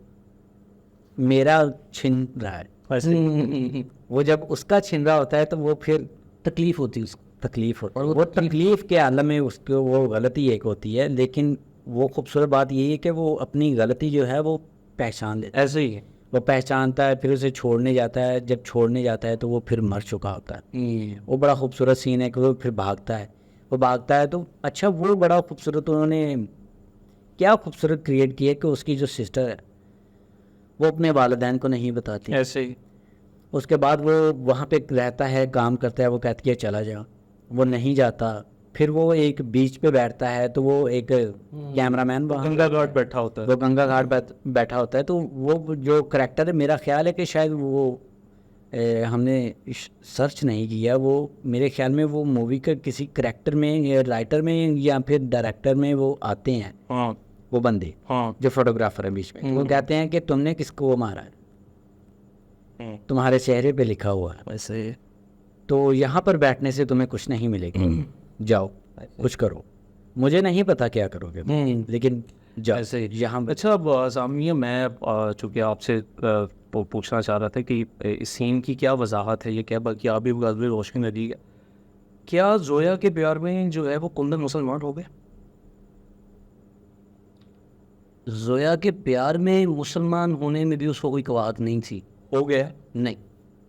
मेरा छिन रहा है। वो जब उसका छिन रहा होता है तो वो फिर तकलीफ होती है उसको। तकलीफ होती और है। वो वो तकलीफ के आलम में उसको वो गलती एक होती है, लेकिन वो खूबसूरत बात यही है कि वो अपनी गलती जो है वो पहचान लेता है। ऐसे ही है। वो पहचानता है, फिर उसे छोड़ने जाता है। जब छोड़ने जाता है तो वो फिर मर चुका होता है। वो बड़ा खूबसूरत सीन है कि वो फिर भागता है। वो भागता है तो अच्छा, वो बड़ा खूबसूरत उन्होंने क्या खूबसूरत क्रिएट किया कि उसकी जो सिस्टर है वो अपने वालिदैन को नहीं बताती। ऐसे ही उसके बाद वो वहाँ पे रहता है, काम करता है, वो कहती है चला जा, वो नहीं जाता। फिर वो एक बीच पे बैठता है तो वो एक कैमरामैन वहाँ गंगा घाट बैठा होता है। वो गंगा घाट बैठा होता है। तो वो जो करेक्टर है, मेरा ख्याल है कि शायद वो हमने सर्च नहीं किया, वो मेरे ख्याल में वो मूवी का किसी करेक्टर में या राइटर में या फिर डायरेक्टर में वो आते हैं, हाँ वो बंदे हाँ। जो फोटोग्राफर है बीच में। तो वो कहते हैं कि तुमने किसको वो मारा है, तुम्हारे चेहरे पे लिखा हुआ है, ऐसे तो यहाँ पर बैठने से तुम्हें कुछ नहीं मिलेगा, जाओ कुछ करो। मुझे नहीं पता क्या करोगे, लेकिन जाओ ऐसे ही। यहाँ। अच्छा, अब सामिया, मैं चूँकि आपसे पूछना चाह रहा था कि इस सीन की क्या वजाहत है, ये क्या बाकी आप भी गाज़िब रोशनी लगी है, क्या जोया के प्यार में जो है वो कुंदन मुसलमान हो गए? जोया के प्यार में मुसलमान होने में भी उसको कोई कवाहत नहीं थी। हो गया? नहीं,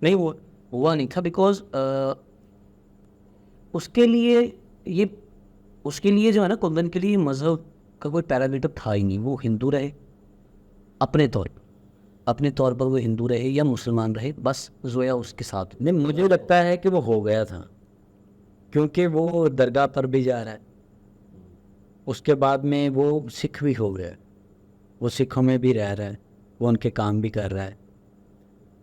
नहीं हुआ। हुआ नहीं था, बिकॉज उसके लिए ये उसके लिए जो है ना, कुंदन के लिए मज़हब का कोई पैरामीटर था ही नहीं। वो हिंदू रहे अपने तौर पर वो हिंदू रहे या मुसलमान रहे, बस जोया उसके साथ। नहीं, मुझे लगता है कि वो हो गया था, क्योंकि वो दरगाह पर भी जा रहा है, उसके बाद में वो सिख भी हो गया, वो सिखों में भी रह रहा है, वो उनके काम भी कर रहा है।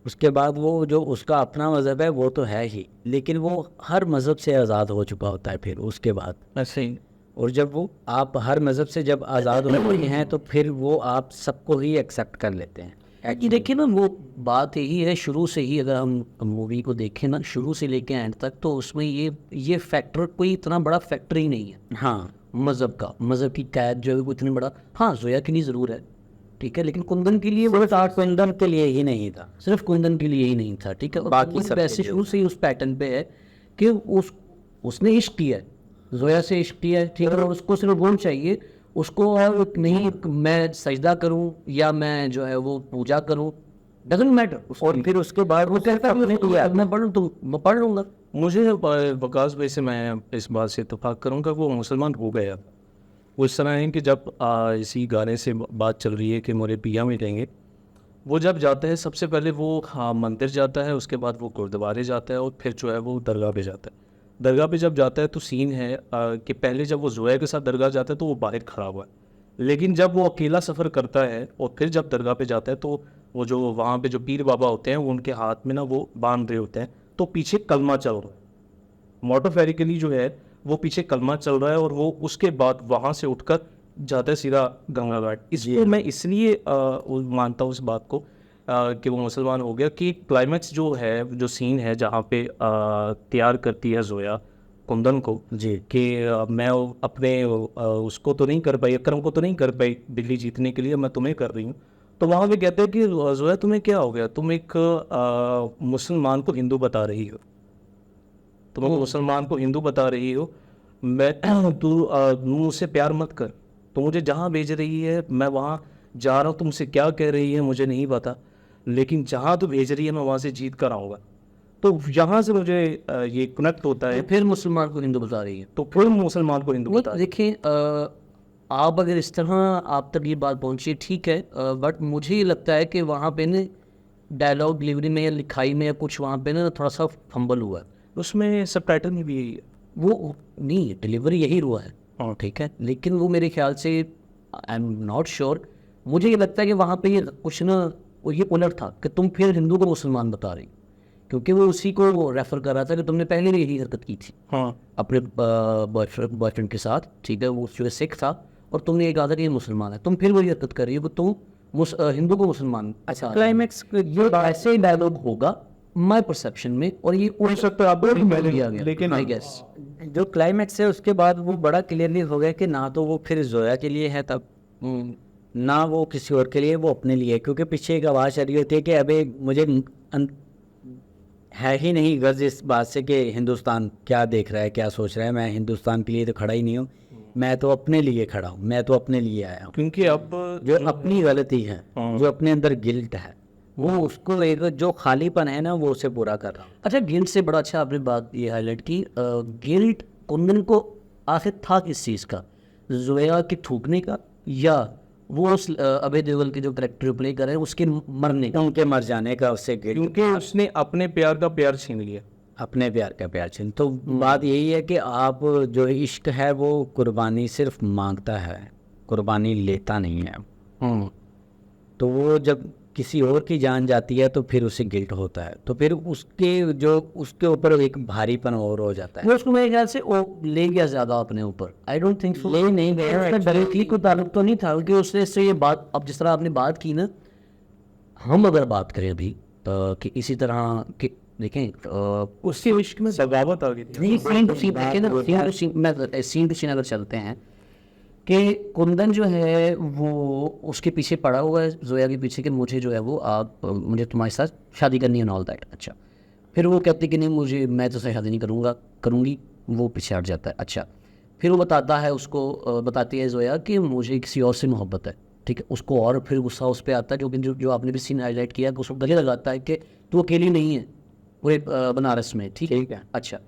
उसके बाद वो जो उसका अपना मज़हब है वो तो है ही, लेकिन वो हर मज़हब से आज़ाद हो चुका होता है फिर उसके बाद। ऐसे ही। और जब वो आप हर मज़हब से जब आज़ाद होते हैं तो फिर वो आप सबको ही एक्सेप्ट कर लेते हैं। ये देखिए ना, वो बात यही है, शुरू से ही अगर हम मूवी को देखें ना, शुरू से लेके एंड तक, तो उसमें ये फैक्टर कोई इतना बड़ा फैक्टर ही नहीं है। हाँ, मज़हब की कैद जो है वो इतनी बड़ा, हाँ जोया के लिए ज़रूर है, ठीक है, लेकिन कुंदन के लिए वो कुंदन के लिए ही नहीं था, सिर्फ कुंदन के लिए ही नहीं था, ठीक है। और बाकी कुंदन सब वैसे शुरू से ही उस पैटर्न पे है कि उसने इश्क किया है, जोया से इश्क किया है, ठीक है, और उसको सिर्फ वो चाहिए, उसको और नहीं मैं सजदा करूं या मैं जो है वो पूजा करूं, डजंट मैटर। और फिर उसके बाद वो कहता है मैं पढ़ लूँ तो मैं पढ़ लूँगा। मुझे वकास भाई से मैं इस बात से इत्तेफाक करूँगा कि वो मुसलमान हो गया। वो इस तरह है कि जब इसी गाने से बात चल रही है कि मोरे पिया मिलेंगे, वो जब जाता है सबसे पहले वो मंदिर जाता है, उसके बाद वो गुरुद्वारे जाता है और फिर जो है वो दरगाह पे जाता है। दरगाह पे जब जाता है तो सीन है कि पहले जब वो जोया के साथ दरगाह जाता है तो वो बाहर खड़ा हुआ है, लेकिन जब वो अकेला सफ़र करता है और फिर जब दरगाह पे जाता है तो वो जो वहाँ पे जो पीर बाबा होते हैं वो उनके हाथ में ना वो बांध रहे होते हैं, तो पीछे कलमा चल रहा है, मोटोफेरिकली जो है वो पीछे कलमा चल रहा है, और वो उसके बाद वहाँ से उठकर जाता है सीधा गंगा घाट। इसको मैं इसलिए मानता हूँ इस बात को कि वो मुसलमान हो गया कि क्लाइमैक्स जो है, जो सीन है जहाँ पे तैयार करती है जोया कुंदन को जी कि मैं अपने उसको तो नहीं कर पाई, अकरम को तो नहीं कर पाई दिल्ली जीतने के लिए, मैं तुम्हें कर रही हूँ। तो वहाँ पे कहते हैं कि जोया तुम्हें क्या हो गया, तुम एक मुसलमान को हिंदू बता रही हो, तुम एक मुसलमान को हिंदू बता रही हो, मैं तू मुझसे प्यार मत कर, तो मुझे जहाँ भेज रही है मैं वहाँ जा रहा हूँ, तुमसे क्या कह रही है मुझे नहीं पता, लेकिन जहाँ तू भेज रही है मैं वहाँ से जीत कर आऊँगा। तो यहाँ से मुझे ये कनेक्ट होता है, फिर मुसलमान को हिंदू बता रही है। तो फिर मुसलमान को हिंदू बता देखिए आप अगर इस तरह आप तक ये बात पहुंची ठीक है, बट मुझे ये लगता है कि वहाँ पे ना डायलॉग डिलीवरी में या लिखाई में या कुछ वहाँ पे ना थोड़ा सा फंबल हुआ है। उसमें सबटाइटल में भी यही है। वो नहीं, डिलीवरी यही हुआ है ठीक है, लेकिन वो मेरे ख्याल से आई एम नॉट श्योर, मुझे ये लगता है कि वहाँ पे ये कुछ ना वो ये उलट था कि तुम फिर हिंदू को मुसलमान बता रही, क्योंकि वो उसी को रेफर कर रहा था कि तुमने पहले भी यही हरकत की थी हाँ अपने बॉयफ्रेंड के साथ, ठीक है, वो जो है सिख था और तुमने ये कहा था कि ये मुसलमान है, तुम फिर वही हरकत कर रही हो कि तुम हिंदू को मुसलमान। अच्छा क्लाइमैक्स ये ऐसे ही डायलॉग होगा माय परसेप्शन में, और ये हो सकता है आप दिया गया, लेकिन आई गेस जो क्लाइमैक्स है उसके बाद वो बड़ा क्लियरली हो गया कि ना तो वो फिर जोया के लिए है तब, ना वो किसी और के लिए, वो अपने लिए। क्योंकि पीछे एक आवाज़ आ रही होती है कि अबे मुझे है ही नहीं गर्ज इस बात से कि हिंदुस्तान क्या देख रहा है, क्या सोच रहा है, मैं हिंदुस्तान के लिए तो खड़ा ही नहीं हूँ, मैं तो अपने लिए खड़ा हूँ, मैं तो अपने लिए आया हूँ। क्योंकि अब जो अपनी गलती है, जो अपने अंदर गिल्ट है, वो उसको एक जो खालीपन है ना वो उसे पूरा कर रहा हूँ। अच्छा, गिल्ट से बड़ा अच्छा आपने बात ये हाईलाइट की, गिल्ट कुंदन को आखिर था किस चीज़ का, जोया के थूकने का या वो उस अभय देओल के जो करेक्टर प्ले कर रहे हैं उसके मरने का? उनके मर जाने का उससे गिल्ट, क्योंकि उसने अपने प्यार का प्यार छीन लिया। अपने प्यार का प्यार छीन। तो बात यही है कि आप जो इश्क है वो कुर्बानी सिर्फ मांगता है, कुर्बानी लेता नहीं है। तो वो जब किसी और की जान जाती है तो फिर उसे गिल्ट होता है, तो फिर उसके ऊपर एक भारीपन और हो जाता है। वो उसको मेरे ख्याल से वो ले गया ज़्यादा अपने ऊपर, आई डोंट थिंक सो, ले नहीं गया, उसका डायरेक्टली कोई ताल्लुक तो नहीं था, क्योंकि उसने इससे ये बात, अब जिस तरह आपने बात की ना, हम अगर बात करें अभी कि इसी तरह कि देखें उसके इश्क में बगावत आ गई थी। नहीं, सीन टू सीन देखें ना, सीन टू सीन अगर चलते हैं कि कुंदन जो है वो उसके पीछे पड़ा हुआ है, जोया के पीछे, कि मुझे जो है वो मुझे तुम्हारे साथ शादी करनी है, ऑल दैट। अच्छा, फिर वो कहती कि नहीं मैं तो शादी नहीं करूँगी, वो पीछे हट जाता है। अच्छा, फिर वो बताता है उसको, बताती है जोया कि मुझे किसी और से मोहब्बत है, ठीक है, उसको और फिर गुस्सा उस पर आता है, जो आपने भी सीन हाईलाइट किया कि उसको गले लगाता है कि तू अकेली नहीं है पूरे बनारस में, ठीक है। अच्छा,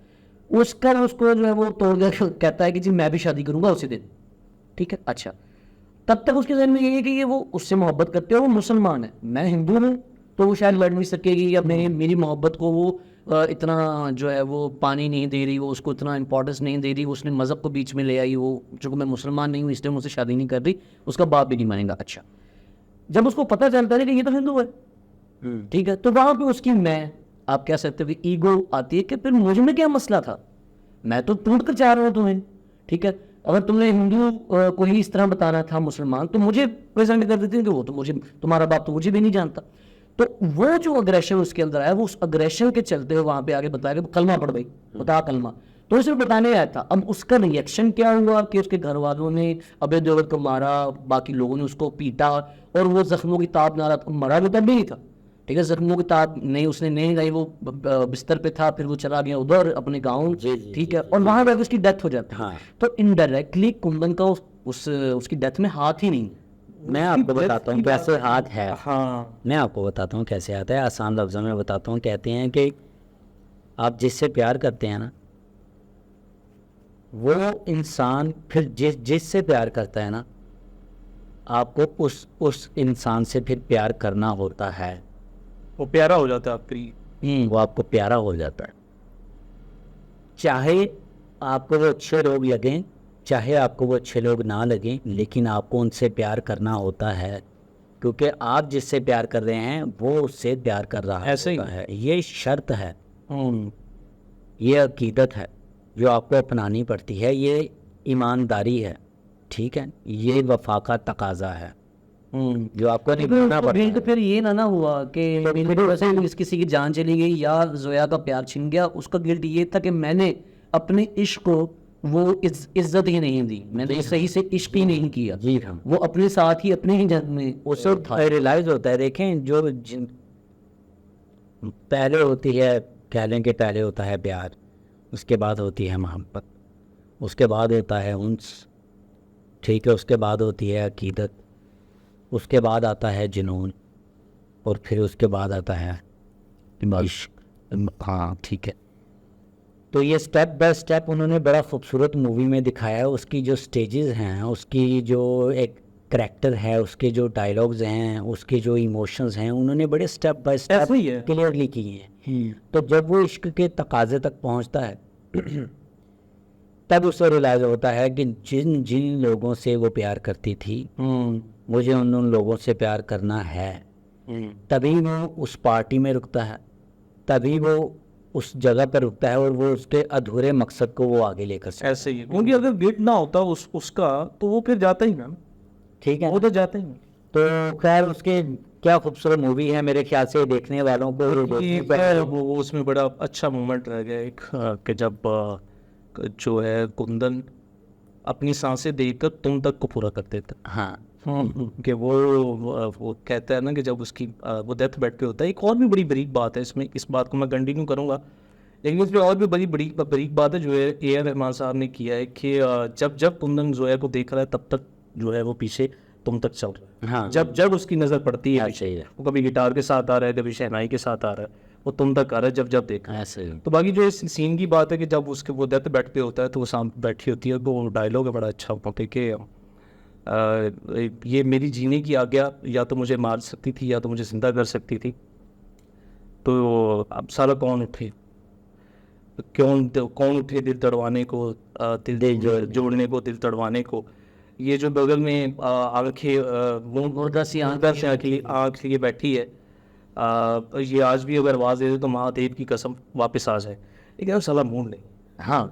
उसको जो है वो तोड़ कर कहता है कि जी मैं भी शादी करूँगा उसी दिन, ठीक है। अच्छा, तब तक उसके जहन में ये है कि ये वो उससे मोहब्बत करते हैं, वो मुसलमान है, मैं हिंदू हूँ, तो वो शायद लड़ नहीं सकेगी, या मेरी मोहब्बत को वो इतना जो है वो पानी नहीं दे रही, वो उसको इतना इंपॉर्टेंस नहीं दे रही, वो उसने मज़हब को बीच में ले आई, वो चूँकि मैं मुसलमान नहीं हूँ इसलिए मुझसे शादी नहीं कर रही, उसका बाप भी नहीं मानेगा। अच्छा, जब उसको पता चलता है कि ये तो हिंदू है, ठीक है, तो वहाँ पे उसकी आप कह सकते हो कि ईगो आती है कि फिर मुझे में क्या मसला था, मैं तो टूट कर चाह रहा हूँ तुम्हें, ठीक है, अगर तुमने हिंदू को ही इस तरह बताना था मुसलमान, तो मुझे प्रेजेंट कर देती कि वो तो मुझे, तुम्हारा बाप तो मुझे भी नहीं जानता। तो वो जो अग्रेशन उसके अंदर आया, वो उस अग्रेशन के चलते हुए वहाँ पे आगे बताया कि कलमा पढ़ भाई, बता कलमा, तो इसे बताने आया था। अब उसका रिएक्शन क्या हुआ कि उसके घर वालों ने अभय देओल को मारा, बाकी लोगों ने उसको पीटा, और वो जख्मों की ताब ना रहा, मरा भी तब भी नहीं था, ठीक है, जख्मों की ताब नहीं उसने नहीं लगाई, वो बिस्तर पे था, फिर वो चला गया उधर अपने गाँव, ठीक है, और वहाँ पर उसकी डेथ हो जाती है। तो इनडायरेक्टली कुंदन का उसकी डेथ में हाथ ही नहीं। मैं आपको बताता हूँ कैसे हाथ है। हाँ, मैं आपको बताता हूँ कैसे आता है, आसान लफ्ज़ों में बताता हूँ। कहते हैं कि आप जिससे प्यार करते हैं ना, वो इंसान फिर जिससे प्यार करता है ना, आपको उस इंसान से फिर प्यार करना होता है, वो प्यारा हो जाता है आपके लिए। वो आपको प्यारा हो जाता है, चाहे आपको वो अच्छे लोग लगें, चाहे आपको वो अच्छे लोग ना लगें, लेकिन आपको उनसे प्यार करना होता है, क्योंकि आप जिससे प्यार कर रहे हैं वो उससे प्यार कर रहा ऐसे ही है। ये शर्त है, ये अकीदत है जो आपको अपनानी पड़ती है, ये ईमानदारी है, ठीक है, ये वफा का तकाजा है जो आपको निभाना पड़ता है। तो फिर ये ना हुआ कि मेरे वैसे किसी की जान चली गई या जोया का प्यार छिन गया, उसका गिल्ट ये था कि मैंने अपने इश्क को वो इज्जत ही नहीं दी, मैंने सही से इश्क ही नहीं किया। जी हाँ, वो अपने साथ ही अपने ही जन्म में उस वक्त रियलाइज होता है। देखें जो पहले होती है, कह लें कि पहले होता है प्यार, उसके बाद होती है मोहब्बत, उसके बाद होता है उन्स, ठीक है, उसके बाद होती है अकीदत, उसके बाद आता है जुनून, और फिर उसके बाद आता है इश्क। हाँ ठीक है। तो ये स्टेप बाय स्टेप उन्होंने बड़ा खूबसूरत मूवी में दिखाया है। उसकी जो स्टेजेस हैं, उसकी जो एक करैक्टर है, उसके जो डायलॉग्स हैं, उसके जो इमोशंस हैं, उन्होंने बड़े स्टेप बाय स्टेप ऐसे ही है। क्लियरली किए हैं। तो जब वो इश्क के तकाजे तक पहुंचता है तब उसे रियलाइज होता है कि जिन जिन लोगों से वो प्यार करती थी, मुझे उन लोगों से प्यार करना है। तभी वो उस पार्टी में रुकता है, तभी वो उस जगह पर रुकता है, और वो उसके अधूरे मकसद को वो आगे लेकर सकता ऐसे ही है, क्योंकि अगर वेट ना होता उसका तो वो फिर जाता ही ना, है। ठीक है वो ना? तो जाता ही नहीं। तो खैर उसके क्या खूबसूरत मूवी है, मेरे ख्याल से देखने वालों को ये वो उसमें बड़ा अच्छा मोमेंट रह गया एक, कि जब जो है कुंदन अपनी सांसें देकर तुम तक को पूरा कर देता हाँ कि वो कहता है ना कि जब उसकी वो डेथ बेड पे होता है। एक और भी बड़ी बरीक बात है इसमें, इस बात को मैं कंटिन्यू करूँगा, लेकिन इसमें और भी बड़ी बड़ी बरीक बात है जो है A.R. रहमान साहब ने किया है कि जब जब कुंदन जोया को देख रहा है तब तक जो है वो पीछे तुम तक चल रहा है। हाँ जब जब उसकी नज़र पड़ती है सही है, वो कभी गिटार के साथ आ रहा है, कभी शहनाई के साथ आ रहा है, वो तुम तक आ रहा है जब जब देख रहा है। ऐसे ही। तो बाकी जो इस सीन की बात है कि जब उसके वो डेथ बेड पे होता है तो वो सामने बैठी होती है, तो डायलॉग है बड़ा अच्छा होता है कि ये मेरी जीने की आज्ञा, या तो मुझे मार सकती थी या तो मुझे जिंदा कर सकती थी, तो अब सारा कौन उठे, कौन उठे दिल तड़वाने को, दिल जोड़ने को, दिल तड़वाने को। ये जो बगल में आंखें मुर्दा सी आँख लिए बैठी है, ये आज भी अगर आवाज़ दे दे तो महादेव की कसम वापस आ जाए, लेकिन अब साला मूड नहीं। हाँ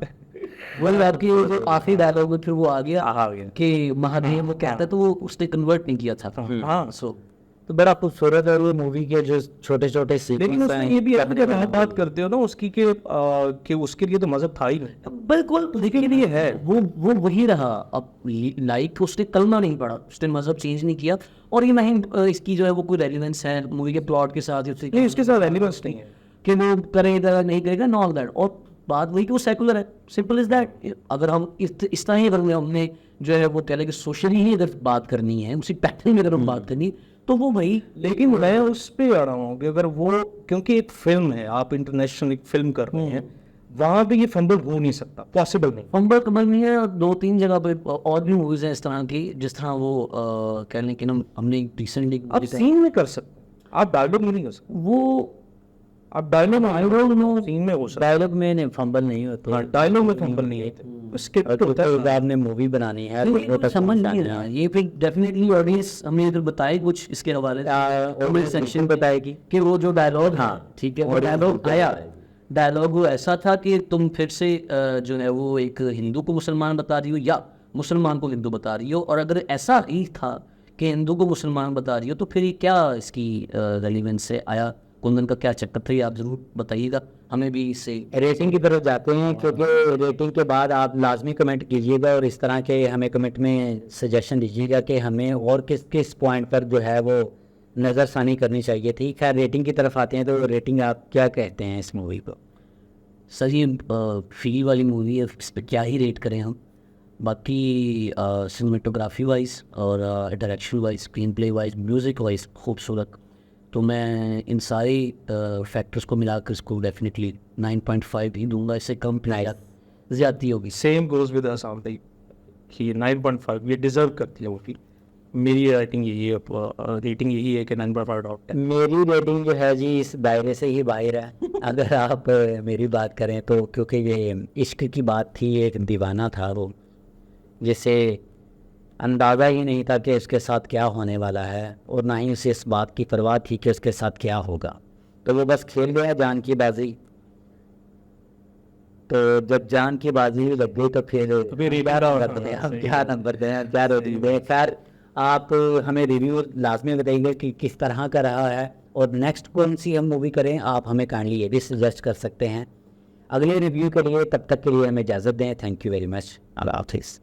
वही आपकी वो जो आखिरी डायलॉग में फिर वो आ गया आ गया कि महादेव वो कहता है, तो वो उसने कन्वर्ट नहीं किया था। हाँ। सो तो बड़ा खूबसूरत है वो मूवी के जो छोटे छोटे लेकिन सीक्वेंस उसमें हैं। ये भी आप जब बात करते हो ना उसकी कि उसके लिए तो मजहब था ही नहीं, बिल्कुल लेकिन ये है वो वही रहा। अब लाइक उसने कलमा नहीं पढ़ा, उसने मजहब चेंज नहीं किया, और ये नहीं इसकी जो है वो कोई रेलिवेंस है मूवी के प्लॉट के साथ, नहीं, उसके साथ रेलिवेंस नहीं है कि वो करेगा नहीं करेगा, नॉट दैट। और बात वही कि वो सेकुलर है, सिंपल इज दैट। अगर हम इस तरह ही अगर हमने जो है वो कह लें कि सोशली ही अगर बात करनी है, उसी पैटर्न में अगर हम बात करनी तो वो भाई। लेकिन मैं उस पे आ रहा हूँ कि अगर वो, क्योंकि एक फिल्म है, आप इंटरनेशनल एक फिल्म कर रहे हैं, वहाँ पे ये फंबल हो नहीं सकता, पॉसिबल नहीं। फंबल कमल नहीं है। 2-3 जगह पे और भी मूवीज हैं इस तरह की, जिस तरह वो कह लें कि हमने रिसेंटली आप सीन में कर सकते, आप डायलॉग में नहीं कर सकते, वो आप डायलॉग में सीन में हो सकता डायलॉग में फंबल नहीं होते। है, डायलॉग में फंबल नहीं होते, स्क्रिप्ट होता है। आपने मूवी बनानी है नहीं, वो समझ नहीं रहा। ये फिर डेफिनेटली ऑडियंस हमने इधर बताया कुछ इसके हवाले से सेक्शन बताएगी कि वो जो डायलॉग, हाँ ठीक है, वो डायलॉग आया, डायलॉग वो ऐसा था कि तुम फिर से जो है वो एक हिंदू को मुसलमान बता रही हो या मुसलमान को हिंदू बता रही हो, और अगर ऐसा ही था कि हिंदू को मुसलमान बता रही हो तो फिर ये क्या इसकी रेलिवेंस से आया, कुंदन का क्या चक्कर था, ये आप ज़रूर बताइएगा हमें भी इससे। रेटिंग की तरफ जाते हैं, क्योंकि रेटिंग के बाद आप लाजमी कमेंट कीजिएगा और इस तरह के हमें कमेंट में सजेशन दीजिएगा कि हमें और किस किस पॉइंट पर जो है वो नज़रसानी करनी चाहिए थी। खैर रेटिंग की तरफ आते हैं, तो रेटिंग आप क्या कहते हैं इस मूवी को? सर ये फील वाली मूवी है, इस पर क्या ही रेट करें हम। बाकी सिनेमेटोग्राफी वाइज और direction wise, screen play wise, music wise खूबसूरत। तो मैं इन सारे फैक्टर्स को मिलाकर इसको डेफिनेटली 9.5 ही दूंगा, इससे कम ज़्यादती होगी। सेम गोज विद आसाम भाई कि 9.5 ये डिजर्व करती है वो फिल्म। मेरी रेटिंग यही है, रेटिंग यही है कि 9.5 आउट है। मेरी रेटिंग जो है जी इस दायरे से ही बाहर है अगर आप मेरी बात करें तो, क्योंकि ये इश्क की बात थी, एक दीवाना था वो, जिसे अंदाज़ा ही नहीं था कि उसके साथ क्या होने वाला है, और ना ही उसे इस बात की परवाह थी कि उसके साथ क्या होगा। तो वो बस खेल गया जान की बाजी। तो जब जान की बाजी लग गई तो फिर क्या नंबर दें, क्या रेटिंग दें। खैर आप हमें रिव्यू लाजमी बताइएगा कि किस तरह का रहा है, और नेक्स्ट कौन सी हम मूवी करें, आप हमें काइंडली ये भी सजेस्ट कर सकते हैं। अगले रिव्यू के लिए तब तक के लिए हमें इजाज़त दें। Thank you very much. अल्लाह हाफिज़।